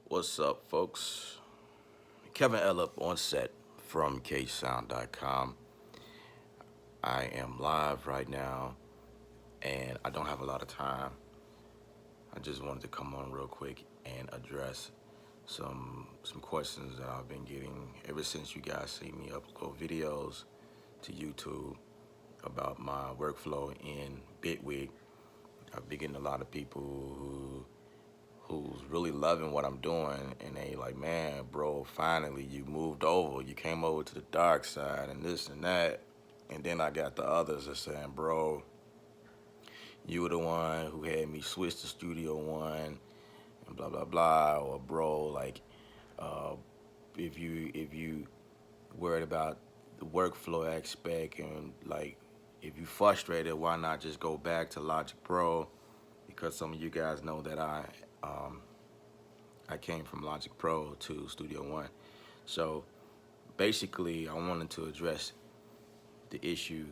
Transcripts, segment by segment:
What's up, folks? Kevin Ellup on set from ksound.com. I am live right now, and I don't have a lot of time. I just wanted to come on real quick and address some questions that I've been getting ever since you guys see me upload videos to YouTube about my workflow in Bitwig. I've been getting a lot of people who's really loving what I'm doing, and they like, man, bro, finally you moved over, you came over to the dark side, and this and that. And then I got the others that saying, bro, you were the one who had me switch to Studio One, and blah blah blah. Or bro, like, uh, if you worried about the workflow aspect, and like, if you frustrated, why not just go back to Logic Pro? Because some of you guys know that um, I came from Logic Pro to Studio One. So basically, I wanted to address the issue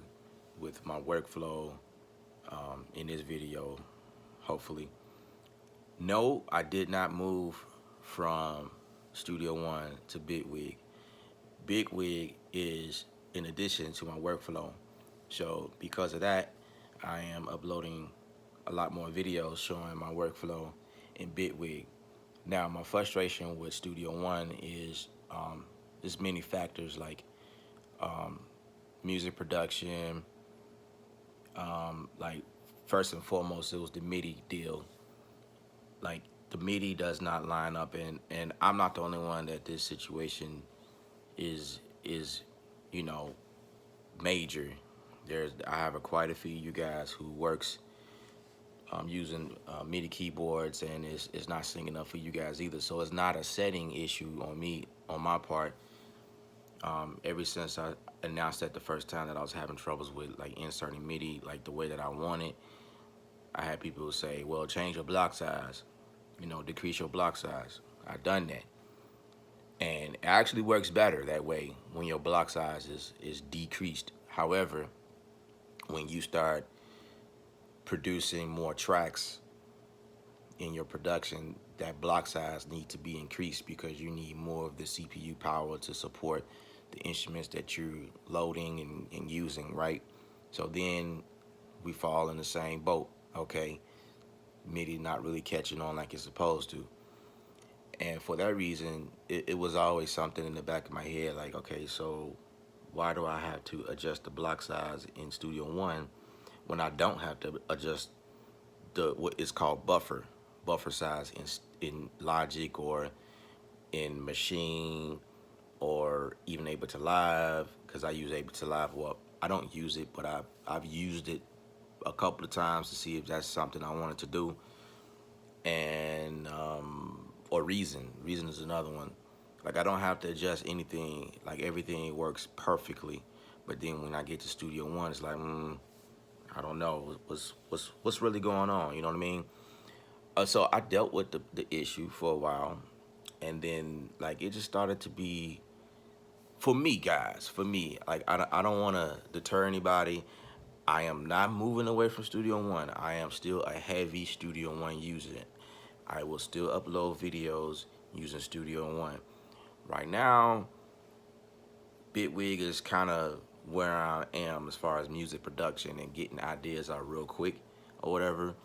with my workflow in this video, hopefully. No, I did not move from Studio One to Bitwig. Bitwig is in addition to my workflow. So because of that, I am uploading a lot more videos showing my workflow in Bitwig. Now, my frustration with Studio One is there's many factors like um, music production. Like first and foremost, it was the MIDI deal. Like the MIDI does not line up, and I'm not the only one that this situation is you know major. I have quite a few of you guys who works using MIDI keyboards, and it's not syncing up for you guys either. So it's not a setting issue on my part. Ever since I announced that the first time that I was having troubles with like inserting MIDI like the way that I wanted, I had people who say, "Well, change your block size, decrease your block size." I've done that, and it actually works better that way when your block size is decreased. However, when you start producing more tracks in your production, that block size needs to be increased because you need more of the CPU power to support the instruments that you're loading and using, right? So then we fall in the same boat, okay? MIDI not really catching on like it's supposed to. And for that reason, it was always something in the back of my head like, okay, so why do I have to adjust the block size in Studio One when I don't have to adjust the what is called buffer size in Logic or in Machine or even Ableton Live, because I use Ableton Live. Well, I don't use it, but I've used it a couple of times to see if that's something I wanted to do, and or Reason is another one. Like I don't have to adjust anything. Like everything works perfectly, but then when I get to Studio One, it's like, I don't know what's really going on. You know what I mean? So I dealt with the issue for a while, and then like it just started to be for me, guys. For me, like I don't want to deter anybody. I am not moving away from Studio One. I am still a heavy Studio One user. I will still upload videos using Studio One. Right now, Bitwig is kind of where I am as far as music production and getting ideas out real quick or whatever.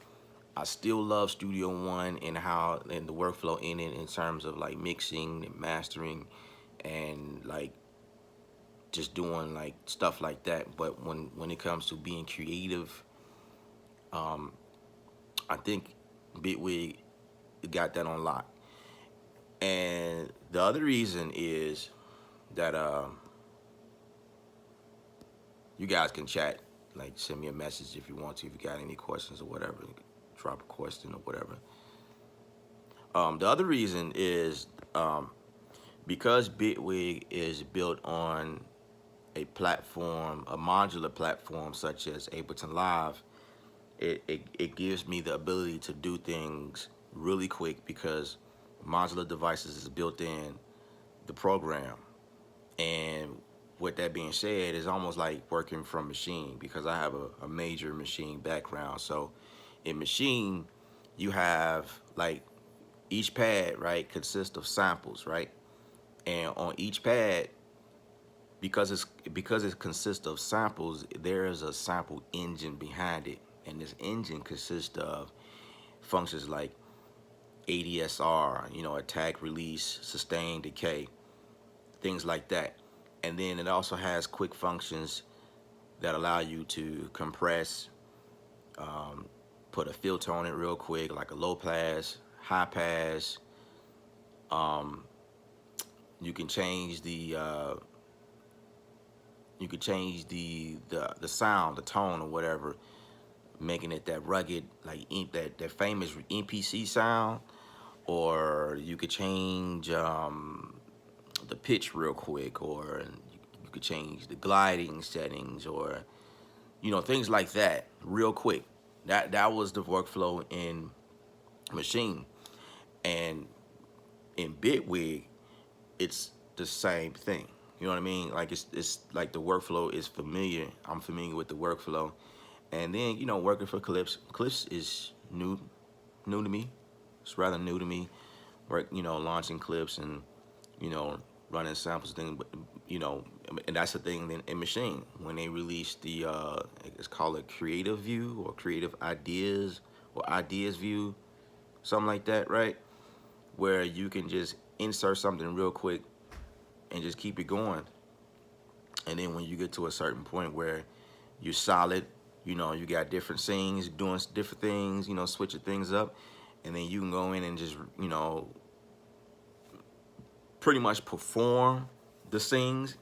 I still love Studio One and how and the workflow in it in terms of like mixing and mastering and like just doing like stuff like that. But when it comes to being creative, um, I think Bitwig got that on lock. And the other reason is that you guys can chat, like send me a message if you want to, if you got any questions or whatever, drop a question or whatever. The other reason is because Bitwig is built on a platform, a modular platform such as Ableton Live, it gives me the ability to do things really quick because modular devices is built in the program. And with that being said, it's almost like working from machine because I have a major machine background. So in machine, you have like each pad, right, consists of samples, right? And on each pad, because it consists of samples, there is a sample engine behind it, and this engine consists of functions like ADSR, attack, release, sustain, decay, things like that. And then it also has quick functions that allow you to compress, um, put a filter on it real quick, like a low pass, high pass. Um, you can change the sound, the tone, or whatever, making it that rugged, like that famous NPC sound. Or you could change the pitch real quick, or you could change the gliding settings, or things like that real quick. That was the workflow in Machine. And in Bitwig, it's the same thing. You know what I mean? Like it's like the workflow is familiar. I'm familiar with the workflow. And then, working for Clips. Clips is new to me. It's rather new to me. Work, launching Clips and, you know, running samples thing, but and that's the thing in Machine. When they released it's called a creative view, or creative ideas, or ideas view, something like that, right? Where you can just insert something real quick and just keep it going. And then when you get to a certain point where you're solid, you got different scenes doing different things, switching things up, and then you can go in and just, pretty much perform the scenes,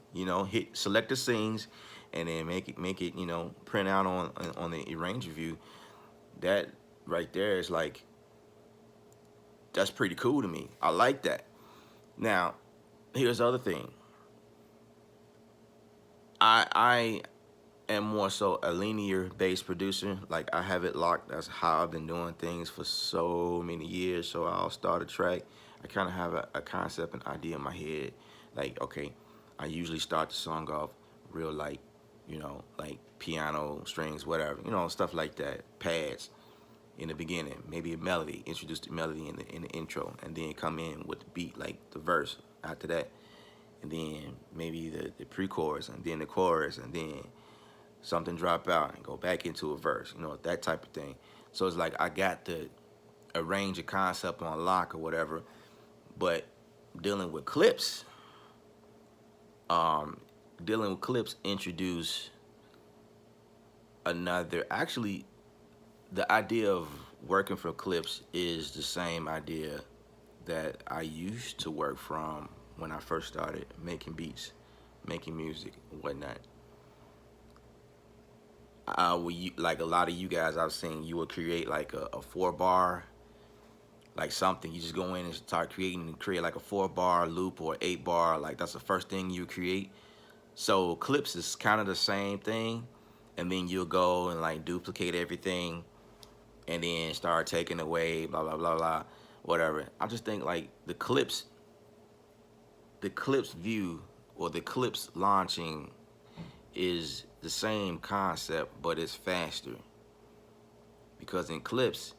hit select the scenes, and then make it, print out on the arranger view. That right there is like, that's pretty cool to me. I like that. Now, here's the other thing. I am more so a linear based producer. Like, I have it locked. That's how I've been doing things for so many years. So I'll start a track. I kind of have a concept and idea in my head. Like, okay, I usually start the song off real light, like piano, strings, whatever, stuff like that, pads in the beginning, maybe a melody, introduce the melody in the intro, and then come in with the beat, like the verse after that, and then maybe the pre-chorus, and then the chorus, and then something drop out and go back into a verse, that type of thing. So it's like I got to arrange a concept on lock or whatever, but dealing with clips, um, introduce another. Actually, the idea of working for clips is the same idea that I used to work from when I first started making beats, making music, and whatnot. Like a lot of you guys I've seen, you would create like a 4 bar, like something. You just go in and start creating and create like a 4 bar loop or 8 bar. Like that's the first thing you create. So clips is kind of the same thing, and then you'll go and like duplicate everything, and then start taking away, blah blah blah blah, whatever. I just think like the clips view, or the clips launching, is the same concept, but it's faster. Because in clips,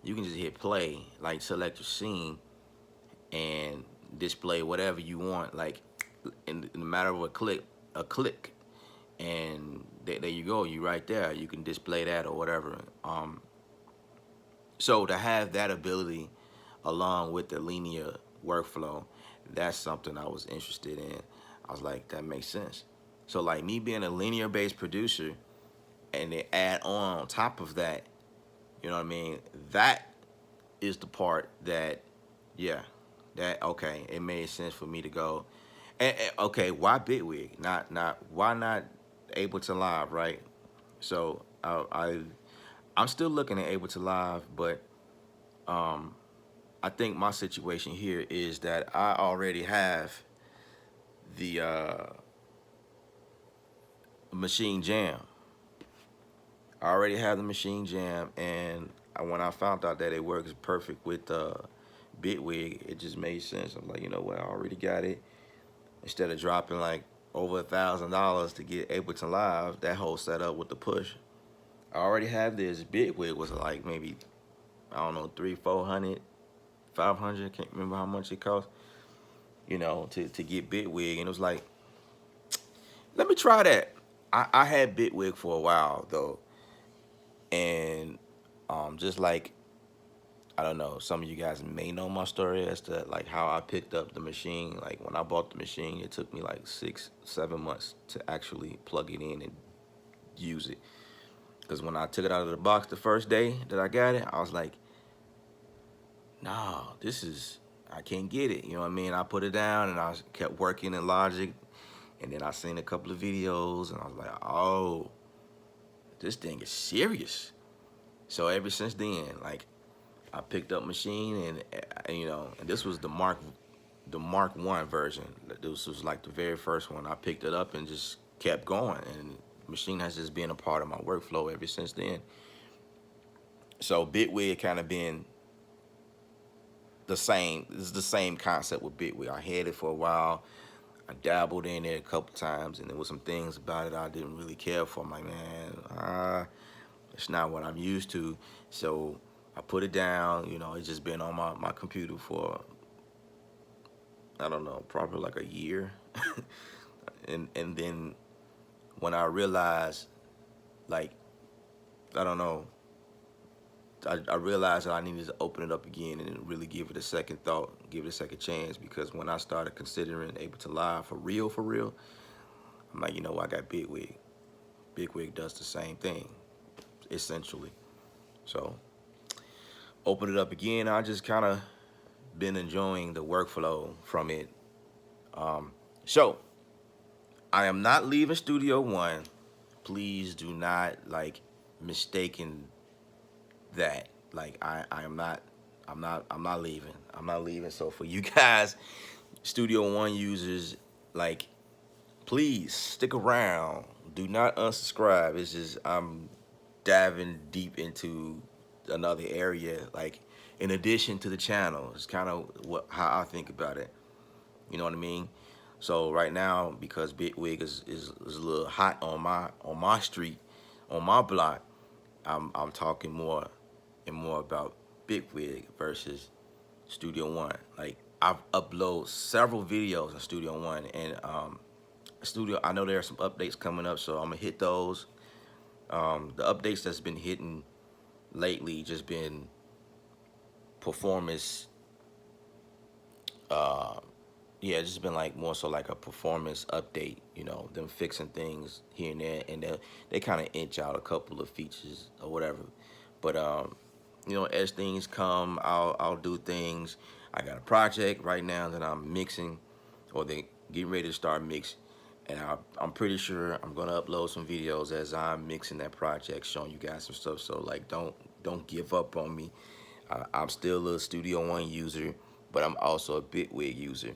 you can just hit play, like select your scene, and display whatever you want, like in the matter of a click, and there you go, you right there. You can display that or whatever. So to have that ability along with the linear workflow, that's something I was interested in. I was like, that makes sense. So like me being a linear based producer, and then add on top of that, you know what I mean? That is the part that, yeah, that okay, it made sense for me to go. And okay, why Bitwig? Not why not Ableton Live, right? So I'm still looking at Ableton Live, but um, I think my situation here is that I already have the Machine Jam. I already have the Machine Jam, and when I found out that it works perfect with Bitwig, it just made sense. I'm like, you know what? I already got it. Instead of dropping like over $1,000 to get Ableton Live, that whole setup with the push, I already have this. Bitwig was like maybe, I don't know, 300, 400, 500. Can't remember how much it cost. To get Bitwig, and it was like, let me try that. I had Bitwig for a while though, and just like, I don't know, some of you guys may know my story as to like how I picked up the machine. Like when I bought the machine, it took me like 6, 7 months to actually plug it in and use it. Because when I took it out of the box the first day that I got it, I was like, nah, I can't get it. You know what I mean? I put it down and I kept working in Logic. And then I seen a couple of videos and I was like, oh, this thing is serious. So ever since then, like, I picked up machine, and this was the Mark 1 version. This was like the very first one. I picked it up and just kept going, and machine has just been a part of my workflow ever since then. So Bitwig kind of been the same. This is the same concept with Bitwig. I had it for a while. I dabbled in it a couple times, and there was some things about it I didn't really care for. I'm like, man, it's not what I'm used to. So I put it down. It's just been on my computer for, I don't know, probably like a year. and then when I realized, like, I don't know, I realized that I needed to open it up again and really give it a second thought, give it a second chance, because when I started considering Ableton Live for real, I'm like, I got Bitwig. Bitwig does the same thing, essentially. So open it up again. I just kind of been enjoying the workflow from it. So I am not leaving Studio One. Please do not like mistaken that. Like I am not. I'm not leaving. I'm not leaving. So for you guys, Studio One users, like, please stick around. Do not unsubscribe. It's just I'm diving deep into another area, like in addition to the channel. It's kind of how I think about it. You know what I mean? So right now, because Bitwig is a little hot on my street, on my block, I'm talking more and more about Bitwig versus Studio One. Like, I've uploaded several videos on Studio One, and I know there are some updates coming up, so I'm gonna hit those. The updates that's been hitting lately just been performance. Yeah, it's just been like more so like a performance update. Them fixing things here and there, and they kind of inch out a couple of features or whatever. But as things come, I'll do things. I got a project right now that I'm mixing, or they getting ready to start mixing. And I'm pretty sure I'm gonna upload some videos as I'm mixing that project, showing you guys some stuff. So like, don't give up on me. I'm still a Studio One user, but I'm also a Bitwig user,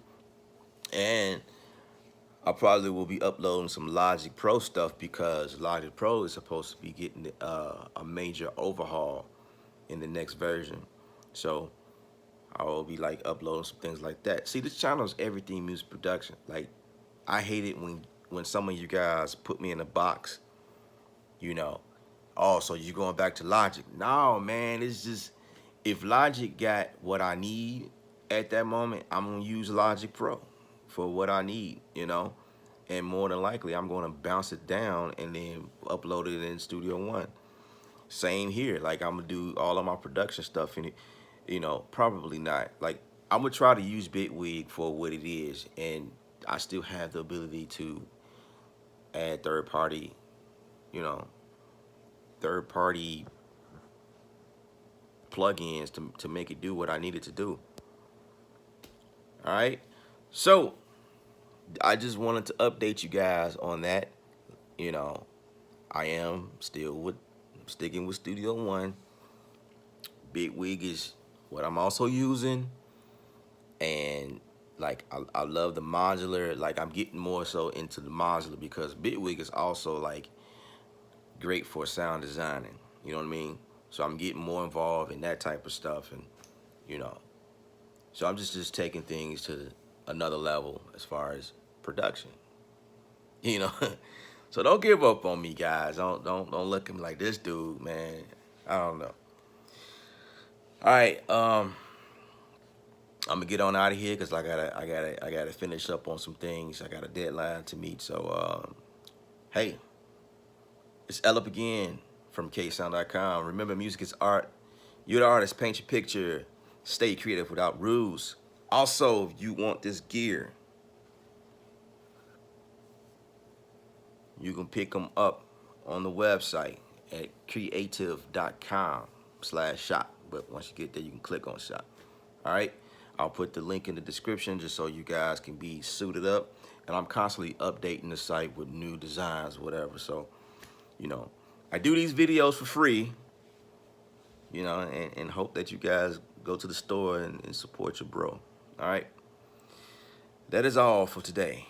and I probably will be uploading some Logic Pro stuff, because Logic Pro is supposed to be getting a major overhaul in the next version. So I will be like uploading some things like that. See, this channel is everything music production. Like, I hate it when some of you guys put me in a box, you know. Oh, so you going back to Logic? No, man. It's just, if Logic got what I need at that moment, I'm gonna use Logic Pro for what I need. And more than likely, I'm gonna bounce it down and then upload it in Studio One. Same here. Like, I'm gonna do all of my production stuff in it. Probably not. Like, I'm gonna try to use Bitwig for what it is, and I still have the ability to add you know, third party plugins to make it do what I need it to do. All right. So I just wanted to update you guys on that. You know, I am still sticking with Studio One. Bitwig is what I'm also using, and like I love the modular. Like, I'm getting more so into the modular, because Bitwig is also like great for sound designing. You know what I mean? So I'm getting more involved in that type of stuff, and you know, so I'm just taking things to another level as far as production. You know, so don't give up on me, guys. Don't look at me like, this dude, man. I don't know. All right. I'm gonna get on out of here because I gotta finish up on some things. I got a deadline to meet. So hey, it's L up again from ksound.com. Remember, music is art. You're the artist. Paint your picture. Stay creative without rules. Also, if you want this gear, you can pick them up on the website at creative.com/shop. But once you get there, you can click on shop. All right. I'll put the link in the description just so you guys can be suited up. And I'm constantly updating the site with new designs, whatever. So, you know, I do these videos for free, you know, and hope that you guys go to the store and support your bro. All right. That is all for today.